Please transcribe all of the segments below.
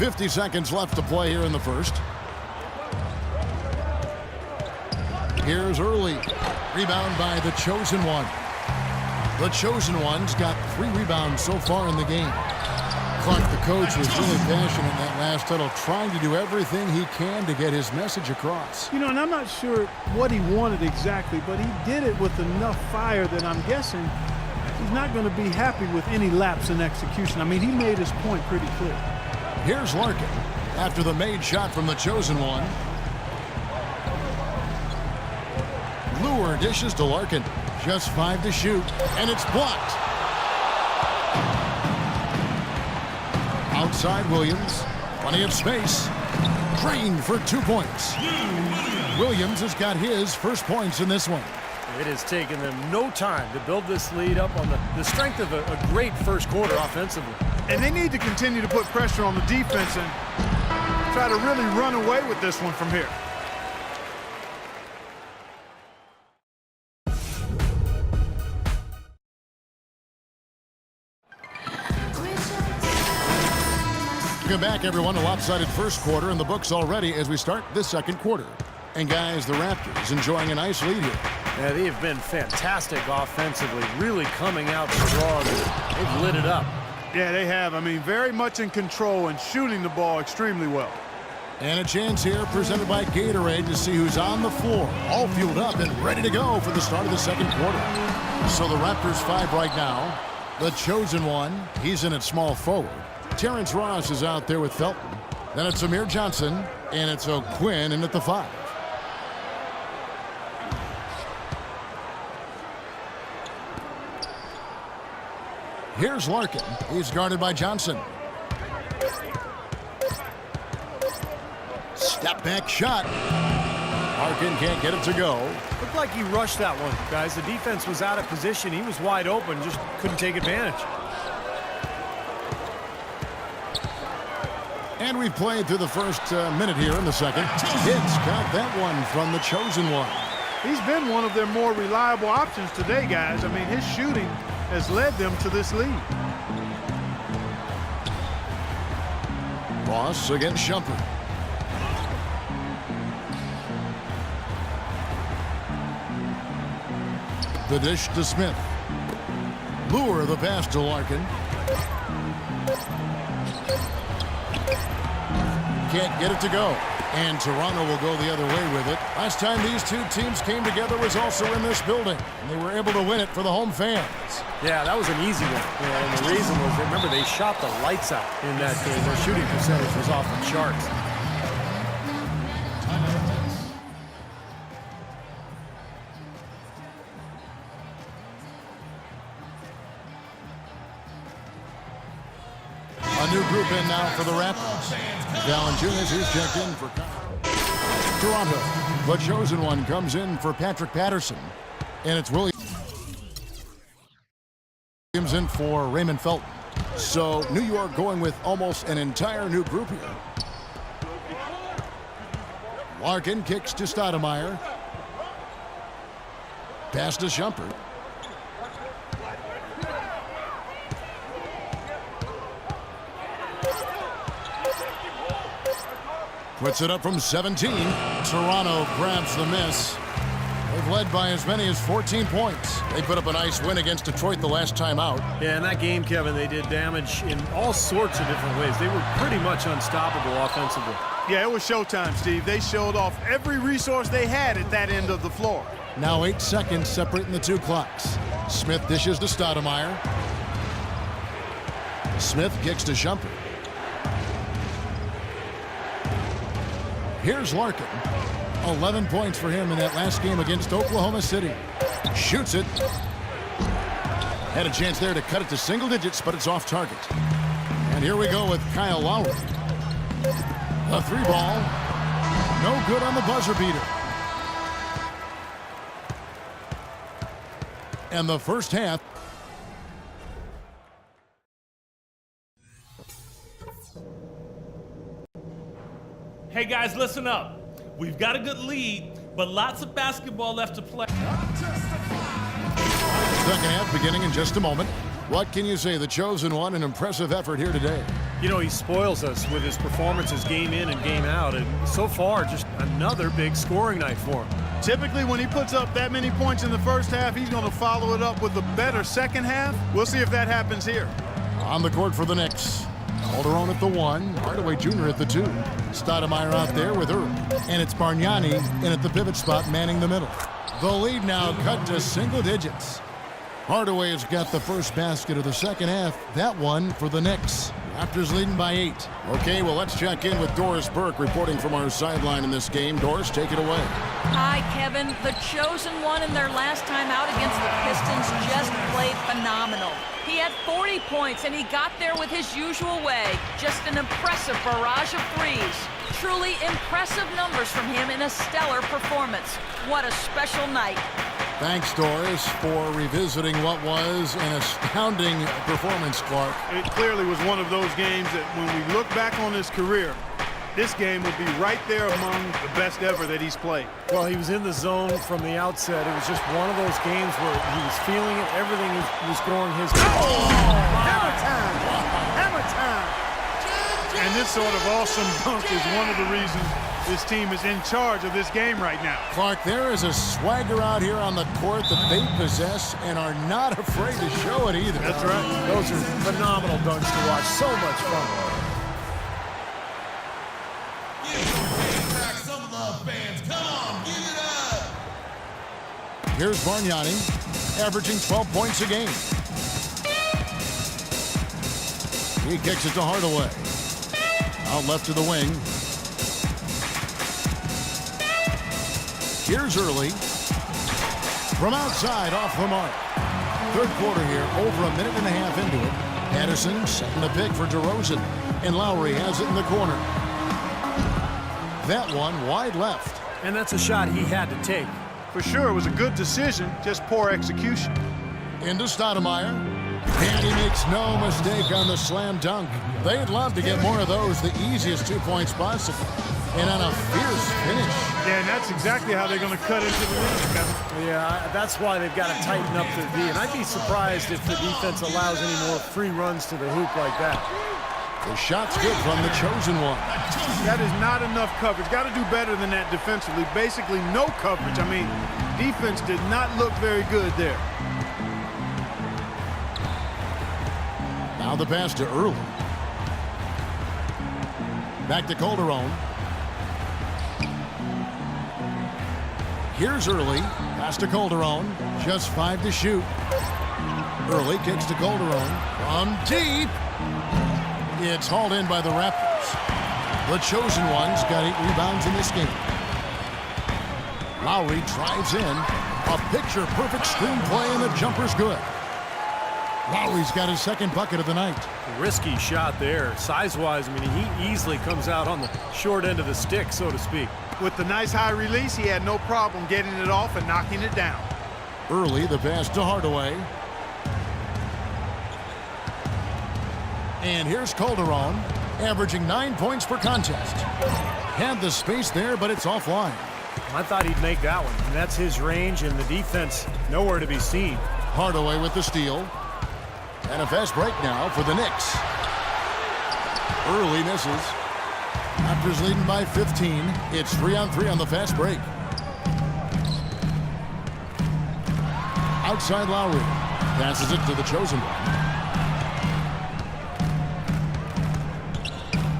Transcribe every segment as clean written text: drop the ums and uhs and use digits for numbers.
50 seconds left to play here in the first. Here's Early. Rebound by the Chosen One. The Chosen One's got 3 rebounds so far in the game. Clark, the coach, was really passionate in that last huddle, trying to do everything he can to get his message across. You know, and I'm not sure what he wanted exactly, but he did it with enough fire that I'm guessing he's not going to be happy with any lapse in execution. I mean, he made his point pretty clear. Here's Larkin after the made shot from the Chosen One. Lure dishes to Larkin. Just 5 to shoot, and it's blocked. Outside Williams. Plenty of space. Drained for 2 points. Williams has got his first points in this one. It has taken them no time to build this lead up on the strength of a great first quarter offensively. And they need to continue to put pressure on the defense and try to really run away with this one from here. Welcome back, everyone. A lopsided first quarter in the books already as we start this second quarter. And, guys, the Raptors enjoying a nice lead here. Yeah, they have been fantastic offensively, really coming out strong. They've lit it up. Yeah, they have. I mean, very much in control and shooting the ball extremely well. And a chance here presented by Gatorade to see who's on the floor, all fueled up and ready to go for the start of the second quarter. So the Raptors 5 right now. The Chosen One, he's in at small forward. Terrence Ross is out there with Felton. Then it's Amir Johnson, and it's O'Quinn in at the 5. Here's Larkin. He's guarded by Johnson. Step back shot. Larkin can't get it to go. Looked like he rushed that one, guys. The defense was out of position. He was wide open, just couldn't take advantage. And we've played through the first minute here in the second. Hicks got that one from the Chosen One. He's been one of their more reliable options today, guys. I mean, his shooting has led them to this lead. Ross against Shumpert. The dish to Smith. Lure the pass to Larkin. Can't get it to go. And Toronto will go the other way with it. Last time these two teams came together was also in this building. And they were able to win it for the home fans. Yeah, that was an easy one. And the reason was, remember, they shot the lights out in that game. Their shooting percentage was off the charts. A new group in now for the Raptors. Valanciunas is checked in for Toronto. The Chosen One comes in for Patrick Patterson. And it's Williams in for Raymond Felton. So New York going with almost an entire new group here. Larkin kicks to Stoudemire. Pass to Shumpert. Puts it up from 17. Toronto grabs the miss. They've led by as many as 14 points. They put up a nice win against Detroit the last time out. Yeah, in that game, Kevin, they did damage in all sorts of different ways. They were pretty much unstoppable offensively. Yeah, it was showtime, Steve. They showed off every resource they had at that end of the floor. Now 8 seconds separating the two clocks. Smith dishes to Stoudemire. Smith kicks to Shumpert. Here's Larkin. 11 points for him in that last game against Oklahoma City. Shoots it. Had a chance there to cut it to single digits, but it's off target. And here we go with Kyle Lowry. A 3-ball. No good on the buzzer beater. And the first half. Hey guys, listen up. We've got a good lead, but lots of basketball left to play. Second half beginning in just a moment. What can you say? The Chosen One, an impressive effort here today. You know, he spoils us with his performances game in and game out, and so far, just another big scoring night for him. Typically, when he puts up that many points in the first half, he's going to follow it up with a better second half. We'll see if that happens here. On the court for the Knicks. Calderon at the 1, Hardaway Jr. at the 2. Stoudemire out there with Earl. And it's Bargnani in at the pivot spot, manning the middle. The lead now cut to single digits. Hardaway has got the first basket of the second half. That one for the Knicks. Raptors leading by 8. Okay, well, let's check in with Doris Burke reporting from our sideline in this game. Doris, take it away. Hi, Kevin. The chosen one in their last time out against the Pistons just played phenomenal. He had 40 points, and he got there with his usual way. Just an impressive barrage of threes. Truly impressive numbers from him in a stellar performance. What a special night. Thanks, Doris, for revisiting what was an astounding performance, Clark. It clearly was one of those games that when we look back on his career, this game will be right there among the best ever that he's played. Well, he was in the zone from the outset. It was just one of those games where he was feeling it. Everything was going his way. Hammer time! Hammer time! And this sort of awesome dunk is one of the reasons this team is in charge of this game right now. Clark, there is a swagger out here on the court that they possess and are not afraid to show it either. That's right. Those are phenomenal dunks to watch. So much fun. Here's Bargnani, averaging 12 points a game. He kicks it to Hardaway. Out left to the wing. Here's Early. From outside, off the mark. Third quarter here, over a minute and a half into it. Anderson setting the pick for DeRozan. And Lowry has it in the corner. That one wide left. And that's a shot he had to take. For sure, it was a good decision, just poor execution. Into Stoudemire. And he makes no mistake on the slam dunk. They'd love to get more of those, the easiest 2 points possible. And on a fierce finish. Yeah, and that's exactly how they're going to cut into the lead, Kevin. Yeah, that's why they've got to tighten up the D. And I'd be surprised if the defense allows any more free runs to the hoop like that. The shot's good from the chosen one. That is not enough coverage. Got to do better than that defensively. Basically no coverage. I mean, defense did not look very good there. Now the pass to Early. Back to Calderon. Here's Early. Pass to Calderon. Just 5 to shoot. Early kicks to Calderon. From deep. It's hauled in by the Raptors. The chosen one's got 8 rebounds in this game. Lowry drives in. A picture-perfect screenplay, and the jumper's good. Lowry's got his second bucket of the night. Risky shot there. Size-wise, I mean, he easily comes out on the short end of the stick, so to speak. With the nice high release, he had no problem getting it off and knocking it down. Early, the pass to Hardaway. And here's Calderon, averaging 9 points per contest. Had the space there, but it's offline. I thought he'd make that one. And that's his range, and the defense nowhere to be seen. Hardaway with the steal. And a fast break now for the Knicks. Early misses. Raptors leading by 15. It's 3-on-3 on the fast break. Outside Lowry. Passes it to the chosen one.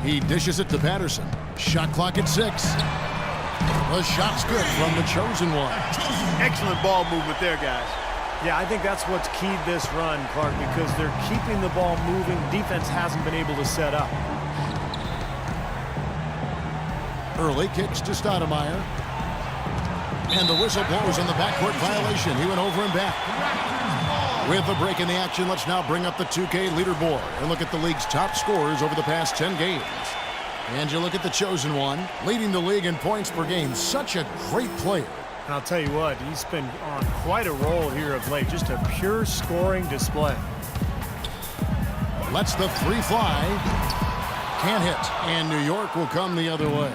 He dishes it to Patterson. Shot clock at 6. The shot's good from the chosen one. Excellent ball movement there, guys. Yeah, I think that's what's keyed this run, Clark, because they're keeping the ball moving. Defense hasn't been able to set up. Early kicks to Stoudemire. And the whistle blows on the backcourt violation. He went over and back. With a break in the action, let's now bring up the 2K leaderboard and look at the league's top scorers over the past 10 games. And you look at the chosen one, leading the league in points per game. Such a great player. And I'll tell you what, he's been on quite a roll here of late. Just a pure scoring display. Lets the 3 fly. Can't hit. And New York will come the other way.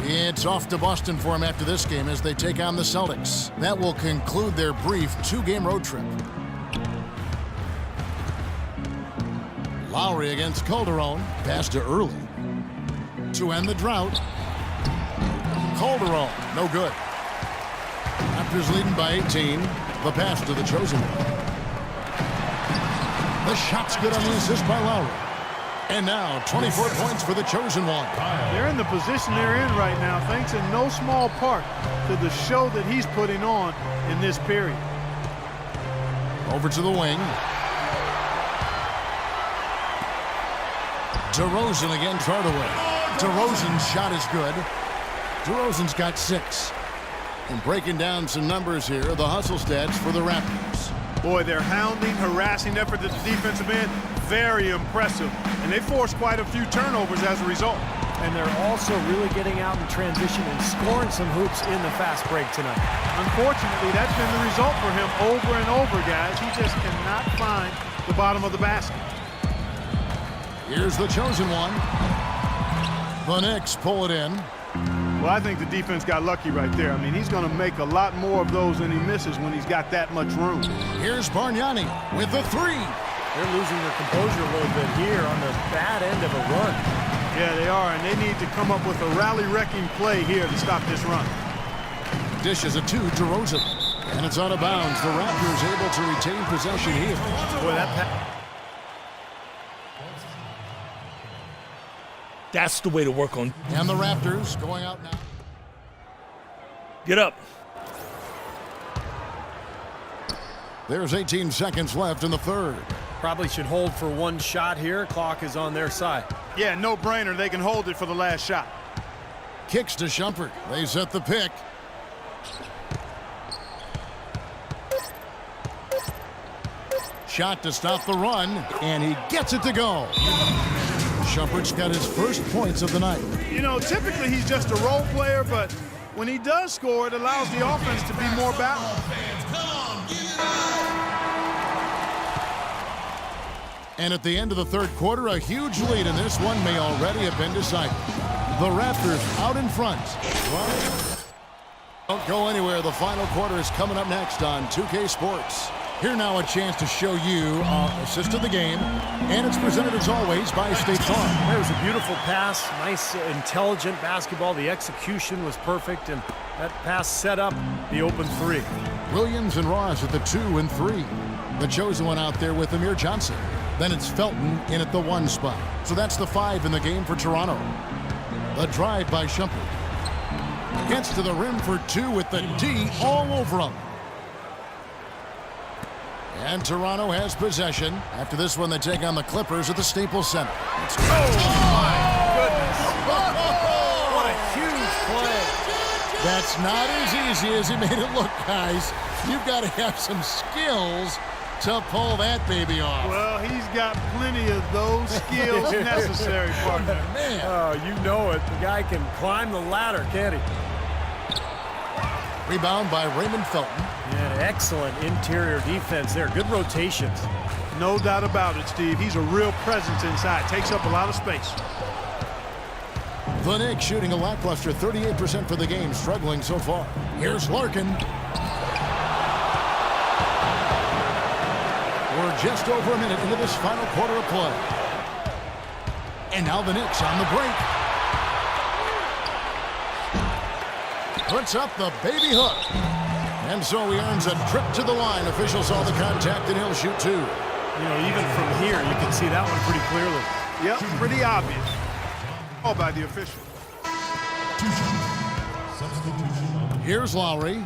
It's off to Boston for him after this game as they take on the Celtics. That will conclude their brief 2-game road trip. Lowry against Calderon. Pass to Early. To end the drought. Calderon, no good. Raptors leading by 18. The pass to the chosen one. The shot's good on the assist by Lowry. And now 24 points for the chosen one. They're in the position they're in right now, thanks in no small part to the show that he's putting on in this period. Over to the wing. DeRozan against Hardaway. DeRozan's shot is good. DeRozan's got 6. And breaking down some numbers here, the hustle stats for the Raptors. Boy, their hounding, harassing effort at the defensive end, very impressive. And they forced quite a few turnovers as a result. And they're also really getting out in transition and scoring some hoops in the fast break tonight. Unfortunately, that's been the result for him over and over, guys. He just cannot find the bottom of the basket. Here's the chosen one. The Knicks pull it in. Well, I think the defense got lucky right there. I mean, he's going to make a lot more of those than he misses when he's got that much room. Here's Bargnani with the 3. They're losing their composure a little bit here on the bad end of a run. Yeah, they are, and they need to come up with a rally-wrecking play here to stop this run. Dishes it to DeRozan. And it's out of bounds. The Raptors able to retain possession here. Boy, That's the way to work on. And the Raptors going out now. Get up. There's 18 seconds left in the third. probably should hold for one shot here. Clock is on their side. Yeah, no-brainer. They can hold it for the last shot. Kicks to Shumpert. They set the pick. Shot to stop the run, and he gets it to go. Shumpert's got his first points of the night. You know, typically he's just a role player, but when he does score, it allows the offense to be more balanced. And at the end of the third quarter, a huge lead, and this one may already have been decided. The Raptors out in front. Don't go anywhere. The final quarter is coming up next on 2K Sports. Here now a chance to show you our assist of the game, and it's presented as always by State Farm. There was a beautiful pass, nice, intelligent basketball. The execution was perfect, and that pass set up the open three. Williams and Ross at the 2 and 3. The chosen one out there with Amir Johnson. Then it's Felton in at the 1 spot. So that's the 5 in the game for Toronto. The drive by Shumpert. Gets to the rim for 2 with the D all over him. And Toronto has possession. After this one, they take on the Clippers at the Staples Center. Oh, my goodness. What a huge play. That's not as easy as he made it look, guys. You've got to have some skills to pull that baby off. Well, he's got plenty of those skills necessary, partner. Man. Oh, you know it. The guy can climb the ladder, can't he? Rebound by Raymond Felton. Yeah, excellent interior defense there. Good rotations. No doubt about it, Steve. He's a real presence inside. Takes up a lot of space. The Knicks shooting a lackluster 38% for the game, struggling so far. Here's Larkin. We're just over a minute into this final quarter of play. And now the Knicks on the break. Puts up the baby hook. And so he earns a trip to the line. Officials saw the contact, and he'll shoot 2. You know, even from here, you can see that one pretty clearly. Yep, pretty obvious. All by the official. Here's Lowry.